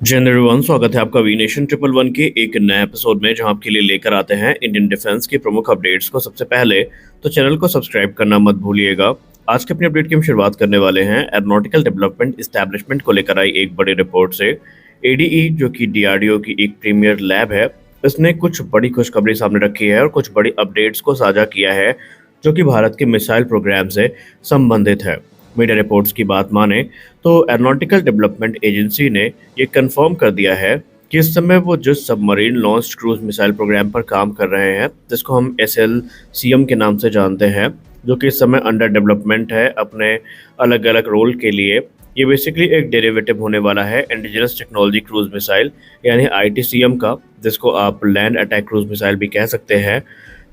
जय हिंद एवरीवन, स्वागत है आपका वी नेशन ट्रिपल वन के एक नए एपिसोड में जहां आपके लिए लेकर आते हैं इंडियन डिफेंस की प्रमुख अपडेट्स को सबसे पहले। तो चैनल को सब्सक्राइब करना मत भूलिएगा। आज के अपनी अपडेट की हम शुरुआत करने वाले हैं एरोनॉटिकल डेवलपमेंट इस्टेब्लिशमेंट को लेकर आई एक बड़ी रिपोर्ट से। एडीई जो कि डीआरडीओ की एक प्रीमियर लैब है, इसने कुछ बड़ी खुशखबरी सामने रखी है और कुछ बड़ी अपडेट्स को साझा किया है जो कि भारत के मिसाइल प्रोग्राम से संबंधित है। मीडिया रिपोर्ट्स की बात माने तो एरोनॉटिकल डेवलपमेंट एजेंसी ने ये कंफर्म कर दिया है कि इस समय वो जिस submarine launch cruise missile program पर काम कर रहे हैं, जिसको हम SLCM के नाम से जानते हैं, जो कि इस समय अंडर डेवलपमेंट है अपने अलग अलग रोल के लिए। ये बेसिकली एक डेरिवेटिव होने वाला है इंडिजिनस टेक्नोलॉजी क्रूज मिसाइल यानी ITCM का, जिसको आप लैंड अटैक क्रूज मिसाइल भी कह सकते हैं।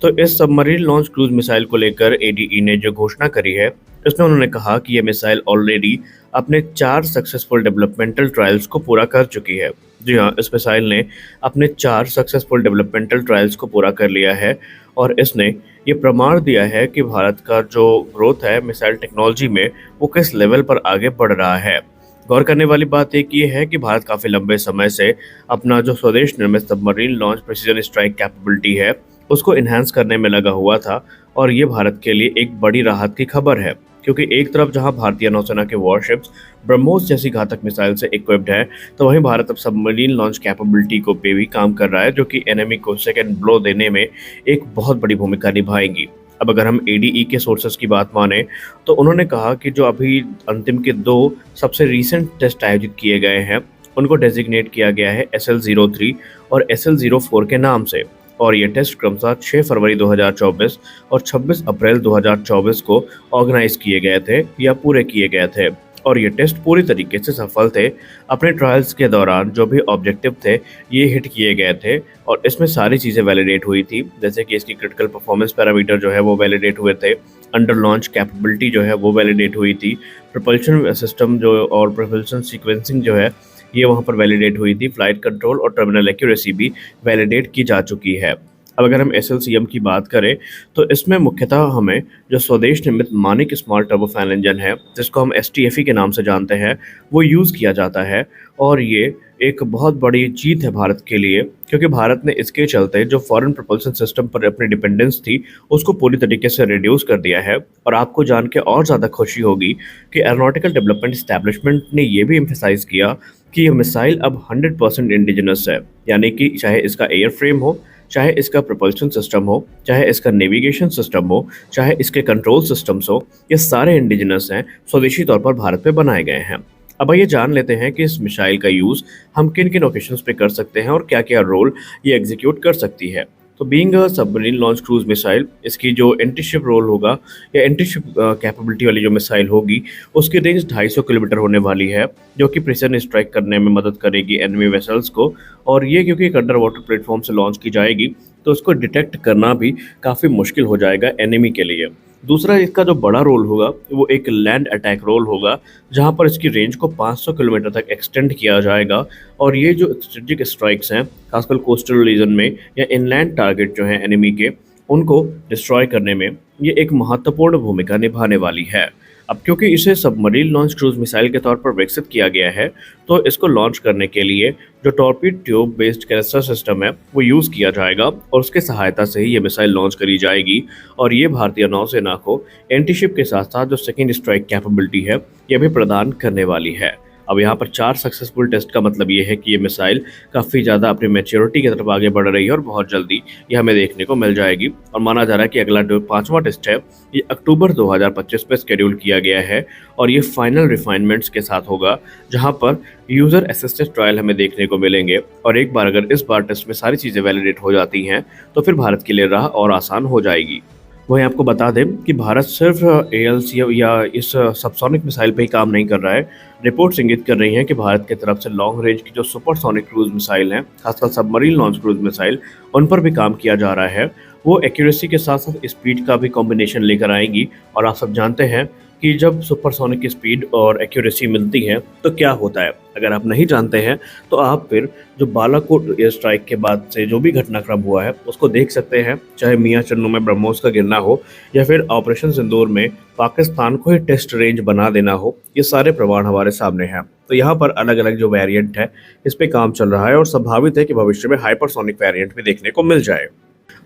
तो इस सबमरीन लॉन्च क्रूज मिसाइल को लेकर एडीई ने जो घोषणा करी है, इसमें उन्होंने कहा कि यह मिसाइल ऑलरेडी अपने 4 सक्सेसफुल डेवलपमेंटल ट्रायल्स को पूरा कर चुकी है। जी हाँ, इस मिसाइल ने अपने 4 सक्सेसफुल डेवलपमेंटल ट्रायल्स को पूरा कर लिया है और इसने ये प्रमाण दिया है कि भारत का जो ग्रोथ है मिसाइल टेक्नोलॉजी में, वो किस लेवल पर आगे बढ़ रहा है। गौर करने वाली बात एक ये है कि भारत काफ़ी लंबे समय से अपना जो स्वदेश निर्मित submarine launch precision strike capability है, उसको इन्हांस करने में लगा हुआ था और ये भारत के लिए एक बड़ी राहत की खबर है, क्योंकि एक तरफ जहां भारतीय नौसेना के वॉरशिप्स ब्रह्मोस जैसी घातक मिसाइल से इक्विप्ड है, तो वहीं भारत अब सबमरीन लॉन्च कैपेबिलिटी को पे भी काम कर रहा है, जो कि एनिमी को सेकेंड ब्लो देने में एक बहुत बड़ी भूमिका निभाएंगी। अब अगर हम एडीई के सोर्सेज की बात माने तो उन्होंने कहा कि जो अभी अंतिम के 2 सबसे रीसेंट टेस्ट आयोजित किए गए हैं, उनको डेजिग्नेट किया गया है SL03 और SL04 के नाम से, और ये टेस्ट क्रमशः 6 फरवरी 2024 और 26 अप्रैल 2024 को ऑर्गेनाइज किए गए थे या पूरे किए गए थे, और ये टेस्ट पूरी तरीके से सफल थे। अपने ट्रायल्स के दौरान जो भी ऑब्जेक्टिव थे ये हिट किए गए थे और इसमें सारी चीज़ें वैलिडेट हुई थी, जैसे कि इसकी क्रिटिकल परफॉर्मेंस पैरामीटर जो है वो वैलिडेट हुए थे, अंडर लॉन्च कैपेबिलिटी जो है वो वैलिडेट हुई थी, प्रपल्शन सिस्टम जो और प्रपल्शन सीक्वेंसिंग जो है ये वहाँ पर वैलिडेट हुई थी, फ्लाइट कंट्रोल और टर्मिनल एक्यूरेसी भी वैलिडेट की जा चुकी है। अब अगर हम SLCM की बात करें तो इसमें मुख्यतः हमें जो स्वदेश निर्मित मानिक स्मॉल टर्बोफैन इंजन है, जिसको हम STFE के नाम से जानते हैं, वो यूज़ किया जाता है और ये एक बहुत बड़ी जीत है भारत के लिए, क्योंकि भारत ने इसके चलते जो फॉरेन प्रपल्सन सिस्टम पर अपनी डिपेंडेंस थी उसको पूरी तरीके से रिड्यूस कर दिया है। और आपको जान के और ज़्यादा खुशी होगी कि एरोनॉटिकल डेवलपमेंट इस्टेब्लिशमेंट ने ये भी एम्फेसाइज किया कि ये मिसाइल अब 100% इंडिजिनस है, यानी कि चाहे इसका एयर फ्रेम हो, चाहे इसका प्रपल्शन सिस्टम हो, चाहे इसका नेविगेशन सिस्टम हो, चाहे इसके कंट्रोल सिस्टम्स हो, ये सारे इंडिजिनस हैं, स्वदेशी तौर पर भारत में बनाए गए हैं। अब आइए जान लेते हैं कि इस मिसाइल का यूज़ हम किन किन ओकेशंस पे कर सकते हैं और क्या क्या रोल ये एग्जीक्यूट कर सकती है। तो being a submarine launch cruise missile, इसकी जो एंटी शिप रोल होगा या एंटी शिप कैपेबिलिटी वाली जो मिसाइल होगी, उसकी रेंज 250 किलोमीटर होने वाली है, जो कि प्रिसीजन स्ट्राइक करने में मदद करेगी एनिमी वेसल्स को। और ये क्योंकि एक अंडर वाटर प्लेटफॉर्म से लॉन्च की जाएगी तो उसको डिटेक्ट करना भी काफ़ी मुश्किल हो जाएगा एनिमी के लिए। दूसरा, इसका जो बड़ा रोल होगा वो एक लैंड अटैक रोल होगा, जहां पर इसकी रेंज को 500 किलोमीटर तक एक्सटेंड किया जाएगा और ये जो स्ट्रेटेजिक स्ट्राइक्स हैं, खासकर कोस्टल रीजन में या इनलैंड टारगेट जो हैं एनिमी के, उनको डिस्ट्रॉय करने में ये एक महत्वपूर्ण भूमिका निभाने वाली है। अब क्योंकि इसे सबमरीन लॉन्च क्रूज मिसाइल के तौर पर विकसित किया गया है, तो इसको लॉन्च करने के लिए जो टॉर्पीड ट्यूब बेस्ड कैनिस्टर सिस्टम है वो यूज़ किया जाएगा और उसके सहायता से ही ये मिसाइल लॉन्च करी जाएगी। और ये भारतीय नौसेना को एंटीशिप के साथ साथ जो सेकेंड स्ट्राइक कैपेबिलिटी है ये भी प्रदान करने वाली है। अब यहाँ पर 4 सक्सेसफुल टेस्ट का मतलब ये है कि ये मिसाइल काफ़ी ज़्यादा अपनी मैच्योरिटी की तरफ आगे बढ़ रही है और बहुत जल्दी ये हमें देखने को मिल जाएगी। और माना जा रहा है कि अगला जो 5वां टेस्ट है ये अक्टूबर 2025 पे शेड्यूल किया गया है और ये फाइनल रिफाइनमेंट्स के साथ होगा, जहाँ पर यूज़र असिस्टेड ट्रायल हमें देखने को मिलेंगे। और एक बार अगर इस बार टेस्ट में सारी चीज़ें वैलिडेट हो जाती हैं तो फिर भारत के लिए राह और आसान हो जाएगी। वहीं आपको बता दें कि भारत सिर्फ ALC या इस सबसोनिक मिसाइल पे ही काम नहीं कर रहा है। रिपोर्ट्स इंगित कर रही हैं कि भारत की तरफ से लॉन्ग रेंज की जो सुपरसोनिक क्रूज मिसाइल हैं, खासकर सबमरीन लॉन्च क्रूज मिसाइल, उन पर भी काम किया जा रहा है। वो एक्यूरेसी के साथ साथ स्पीड का भी कॉम्बिनेशन लेकर आएंगी और आप सब जानते हैं कि जब सुपरसोनिक की स्पीड और एक्यूरेसी मिलती है तो क्या होता है। अगर आप नहीं जानते हैं तो आप फिर जो बालाकोट एयर स्ट्राइक के बाद से जो भी घटनाक्रम हुआ है उसको देख सकते हैं, चाहे मियां चन्नू में ब्रह्मोस का गिरना हो या फिर ऑपरेशन सिंदूर में पाकिस्तान को ही टेस्ट रेंज बना देना हो। ये सारे प्रमाण हमारे सामने हैं। तो यहाँ पर अलग अलग जो वेरिएंट है इस पे काम चल रहा है और संभावित है कि भविष्य में हाइपरसोनिक वेरिएंट भी देखने को मिल जाए।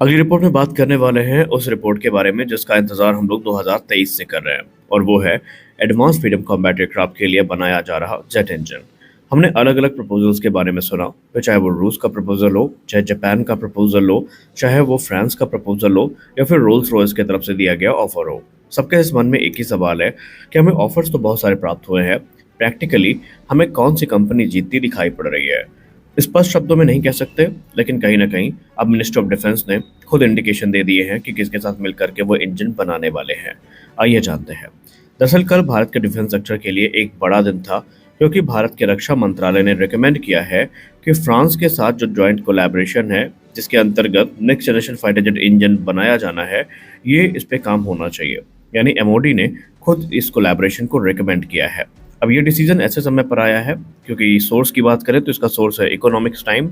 अगली रिपोर्ट में बात करने वाले हैं उस रिपोर्ट के बारे में जिसका इंतजार हम लोग 2023 से कर रहे हैं, और वो है एडवांस फ्रीडम कॉम्बैट एयरक्राफ्ट के लिए बनाया जा रहा जेट इंजन। हमने अलग अलग प्रपोजल्स के बारे में सुना, फिर चाहे वो रूस का प्रपोजल हो, चाहे जापान का प्रपोजल हो, चाहे वो फ्रांस का प्रपोजल हो या फिर रोल्स रॉयस की तरफ से दिया गया ऑफर हो। सबके इस मन में एक ही सवाल है कि हमें ऑफर्स तो बहुत सारे प्राप्त हुए हैं, प्रैक्टिकली हमें कौन सी कंपनी जीतती दिखाई पड़ रही है। स्पष्ट शब्दों में नहीं कह सकते, लेकिन कहीं ना कहीं अब मिनिस्टर ऑफ डिफेंस ने खुद इंडिकेशन दे दिए हैं कि किसके साथ मिलकर के वो इंजन बनाने वाले हैं। आइए जानते हैं। दरअसल कल भारत के डिफेंस सेक्टर के लिए एक बड़ा दिन था, क्योंकि भारत के रक्षा मंत्रालय ने रिकमेंड किया है कि फ्रांस के साथ जो जॉइंट कोलैबोरेशन है जिसके अंतर्गत next generation fighter jet engine बनाया जाना है, ये इस पे काम होना चाहिए। यानी एमओडी ने खुद इस कोलैबोरेशन को रिकमेंड किया है। अब ये डिसीजन ऐसे समय पर आया है क्योंकि सोर्स की बात करें तो इसका सोर्स है इकोनॉमिक्स टाइम।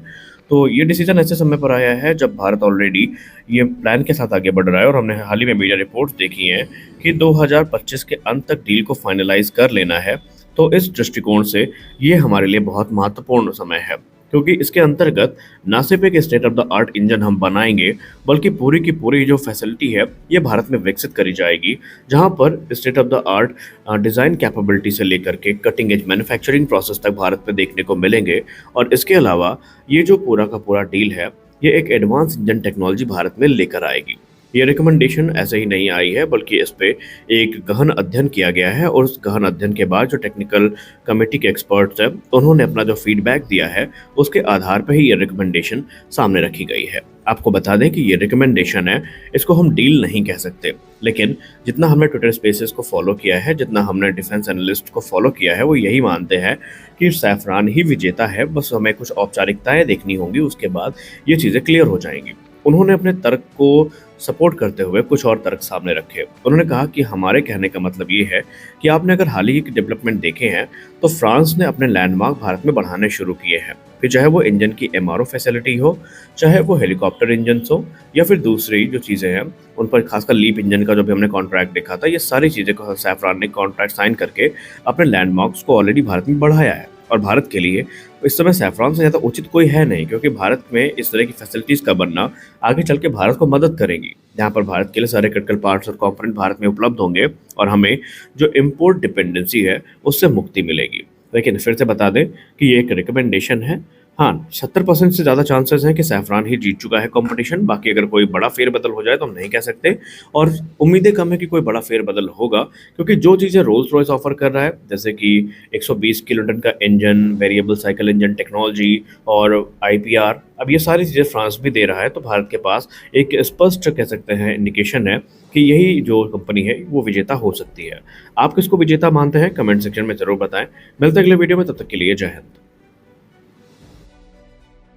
तो ये डिसीजन ऐसे समय पर आया है जब भारत ऑलरेडी ये प्लान के साथ आगे बढ़ रहा है, और हमने हाल ही में मीडिया रिपोर्ट्स देखी हैं कि 2025 के अंत तक डील को फाइनलाइज कर लेना है। तो इस दृष्टिकोण से ये हमारे लिए बहुत महत्वपूर्ण समय है, क्योंकि इसके अंतर्गत न सिर्फ एक state of the art engine हम बनाएंगे, बल्कि पूरी की पूरी जो फैसिलिटी है ये भारत में विकसित करी जाएगी, जहां पर state of the art design capability से लेकर के कटिंग एज मैन्युफैक्चरिंग प्रोसेस तक भारत में देखने को मिलेंगे। और इसके अलावा ये जो पूरा का पूरा डील है ये एक एडवांस इंजन टेक्नोलॉजी भारत में लेकर आएगी। ये रिकमेंडेशन ऐसे ही नहीं आई है, बल्कि इस पे एक गहन अध्ययन किया गया है, और उस गहन अध्ययन के बाद जो टेक्निकल कमेटी के एक्सपर्ट्स हैं उन्होंने अपना जो फीडबैक दिया है उसके आधार पर ही ये रिकमेंडेशन सामने रखी गई है। आपको बता दें कि ये रिकमेंडेशन है, इसको हम डील नहीं कह सकते, लेकिन जितना हमने ट्विटर स्पेसेस को फॉलो किया है, जितना हमने डिफेंस एनालिस्ट को फॉलो किया है, वो यही मानते हैं कि सैफरान ही विजेता है। बस हमें कुछ औपचारिकताएं देखनी होंगी, उसके बाद ये चीज़ें क्लियर हो जाएंगी। उन्होंने अपने तर्क को सपोर्ट करते हुए कुछ और तर्क सामने रखे। उन्होंने कहा कि हमारे कहने का मतलब ये है कि आपने अगर हाल ही के डेवलपमेंट देखे हैं तो फ्रांस ने अपने लैंडमार्क भारत में बढ़ाने शुरू किए हैं, फिर चाहे वो इंजन की एमआरओ फैसिलिटी हो, चाहे वो हेलीकॉप्टर इंजन हो, या फिर दूसरी जो चीज़ें हैं उन पर, खासकर लीप इंजन का जो भी हमने कॉन्ट्रैक्ट देखा था, ये सारी चीज़ें को सैफरान ने कॉन्ट्रैक्ट साइन करके अपने लैंडमार्क्स को ऑलरेडी भारत में बढ़ाया है। और भारत के लिए इस समय सैफरान से ज़्यादा उचित कोई है नहीं, क्योंकि भारत में इस तरह की फैसिलिटीज़ का बनना आगे चल के भारत को मदद करेगी, जहाँ पर भारत के लिए सारे क्रिटिकल पार्ट्स और कंपोनेंट भारत में उपलब्ध होंगे और हमें जो इम्पोर्ट डिपेंडेंसी है उससे मुक्ति मिलेगी। लेकिन फिर से बता दें कि ये एक रिकमेंडेशन है। हाँ, 70% से ज़्यादा चांसेस हैं कि सैफरान ही जीत चुका है कंपटीशन। बाकी अगर कोई बड़ा फेरबदल हो जाए तो हम नहीं कह सकते, और उम्मीदें कम है कि कोई बड़ा फेरबदल होगा, क्योंकि जो चीज़ें रोल्स रॉयस ऑफर कर रहा है, जैसे कि 120 किलोटन का engine, variable cycle engine technology और आईपीआर, अब ये सारी चीज़ें फ्रांस भी दे रहा है। तो भारत के पास एक स्पष्ट कह सकते हैं इंडिकेशन है कि यही जो कंपनी है वो विजेता हो सकती है। आप किसको विजेता मानते हैं कमेंट सेक्शन में ज़रूर बताएं। मिलते हैं अगले वीडियो में, तब तक के लिए जय हिंद।